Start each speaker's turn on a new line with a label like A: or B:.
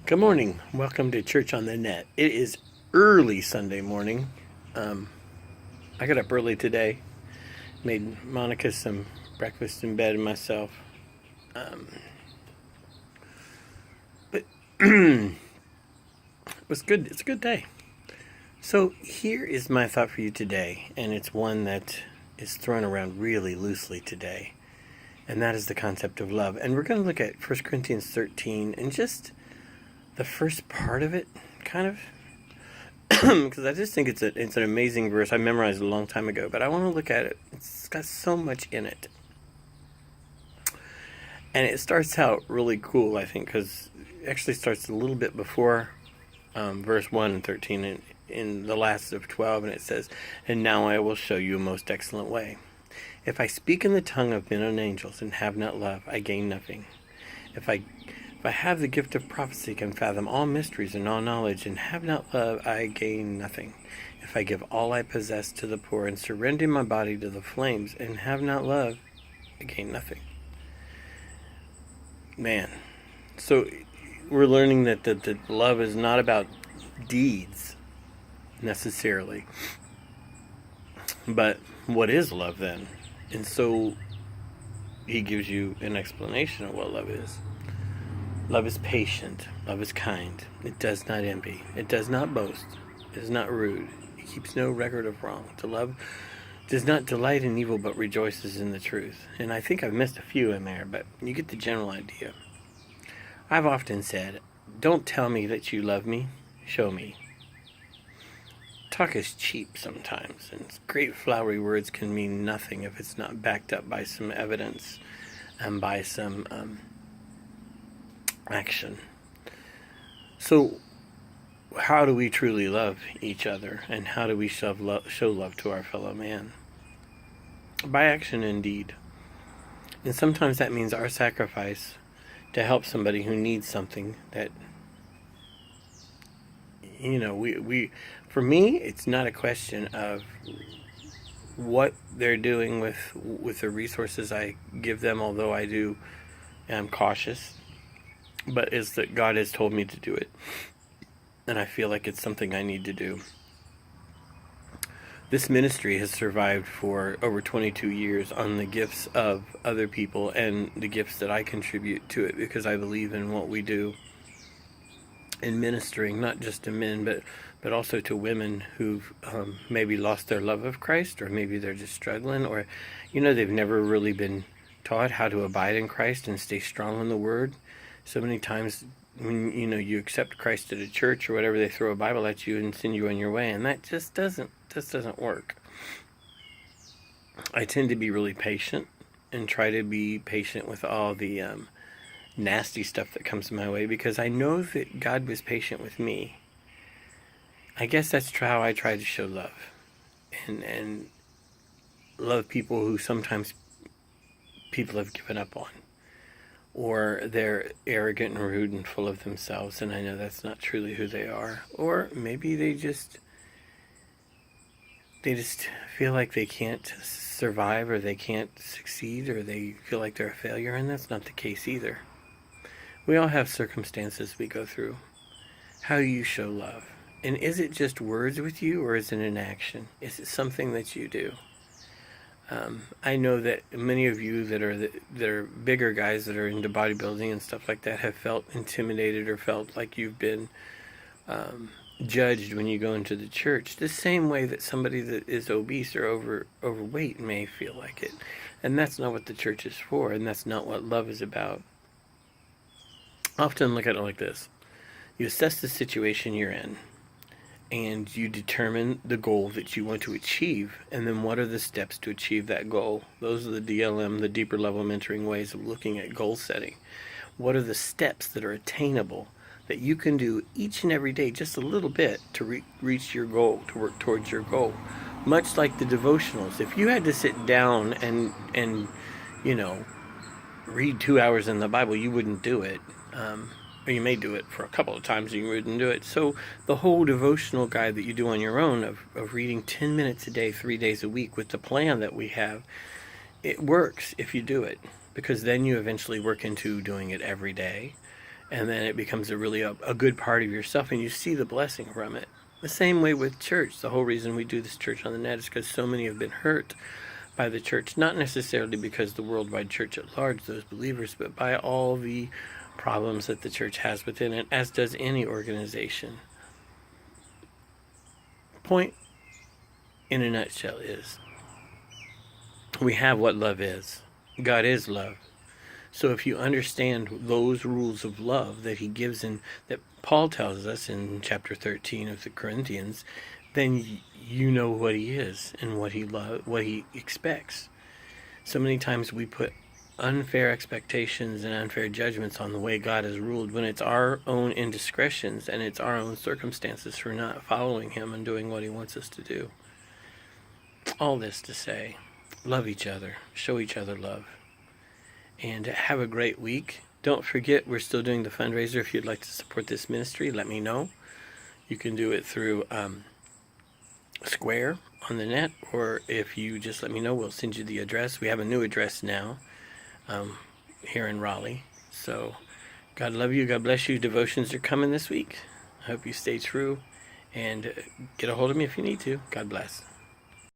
A: Good morning. Welcome to Church on the Net. It is early Sunday morning. I got up early today, made Monica some breakfast in bed and myself. But it was good. It's a good day. So here is my thought for you today, and it's one that is thrown around really loosely today, and that is the concept of love. And we're going to look at 1 Corinthians 13 and just the first part of it, kind of, because I just think it's an amazing verse. I memorized it a long time ago, but I want to look at it. It's got so much in it, and it starts out really cool, I think, because it actually starts a little bit before verse 1 and 13 in the last of 12, and it says, "And now I will show you a most excellent way. If I speak in the tongue of men and angels and have not love, I gain nothing. If I have the gift of prophecy, can fathom all mysteries and all knowledge, and have not love, I gain nothing. If I give all I possess to the poor, and surrender my body to the flames, and have not love, I gain nothing." Man, so we're learning that love is not about deeds, necessarily. But what is love, then? And so he gives you an explanation of what love is. Love is patient. Love is kind. It does not envy. It does not boast. It is not rude. It keeps no record of wrong. To love does not delight in evil, but rejoices in the truth. And I think I've missed a few in there, but you get the general idea. I've often said, don't tell me that you love me. Show me. Talk is cheap sometimes, and great flowery words can mean nothing if it's not backed up by some evidence and by some action. So how do we truly love each other, and how do we show love to our fellow man? By action, indeed. And sometimes that means our sacrifice to help somebody who needs something that, we for me, it's not a question of what they're doing with the resources I give them, although I'm cautious, but it's that God has told me to do it, and I feel like it's something I need to do. This ministry has survived for over 22 years on the gifts of other people and the gifts that I contribute to it, because I believe in what we do in ministering, not just to men, but also to women who've maybe lost their love of Christ, or maybe they're just struggling, or they've never really been taught how to abide in Christ and stay strong in the Word. So many times when you accept Christ at a church or whatever, they throw a Bible at you and send you on your way, and that just doesn't work. I tend to be really patient and try to be patient with all the nasty stuff that comes my way, because I know that God was patient with me. I guess that's how I try to show love, and love people who sometimes people have given up on, or they're arrogant and rude and full of themselves, and I know that's not truly who they are. Or maybe they just feel like they can't survive, or they can't succeed, or they feel like they're a failure, and that's not the case either. We all have circumstances we go through. How do you show love? And is it just words with you, or is it an action? Is it something that you do? I know that many of you that are bigger guys that are into bodybuilding and stuff like that have felt intimidated, or felt like you've been judged when you go into the church, the same way that somebody that is obese or overweight may feel like it. And that's not what the church is for, and that's not what love is about. I often look at it like this. You assess the situation you're in, and you determine the goal that you want to achieve, and then what are the steps to achieve that goal. Those are the DLM, the deeper level mentoring ways of looking at goal setting. What are the steps that are attainable that you can do each and every day, just a little bit, to reach your goal, to work towards your goal? Much like the devotionals. If you had to sit down and read 2 hours in the Bible, you wouldn't do it. Or you may do it for a couple of times and you wouldn't do it. So the whole devotional guide that you do on your own of reading 10 minutes a day, 3 days a week, with the plan that we have, it works if you do it, because then you eventually work into doing it every day, and then it becomes a good part of yourself, and you see the blessing from it. The same way with church. The whole reason we do this Church on the Net is because so many have been hurt by the church, not necessarily because the worldwide church at large, those believers, but by all the problems that the church has within it, as does any organization. Point in a nutshell is, we have what love is. God is love. So if you understand those rules of love that he gives in, that Paul tells us in chapter 13 of the Corinthians, then you know what he is and what he expects. So many times we put unfair expectations and unfair judgments on the way God has ruled, when it's our own indiscretions and it's our own circumstances for not following him and doing what he wants us to do. All this to say, love each other, show each other love, and have a great week. Don't forget, we're still doing the fundraiser. If you'd like to support this ministry, let me know. You can do it through Square on the net, or if you just let me know, we'll send you the address. We have a new address now here in Raleigh. So God love you. God bless you. Devotions are coming this week. I hope you stay true, and get a hold of me if you need to. God bless.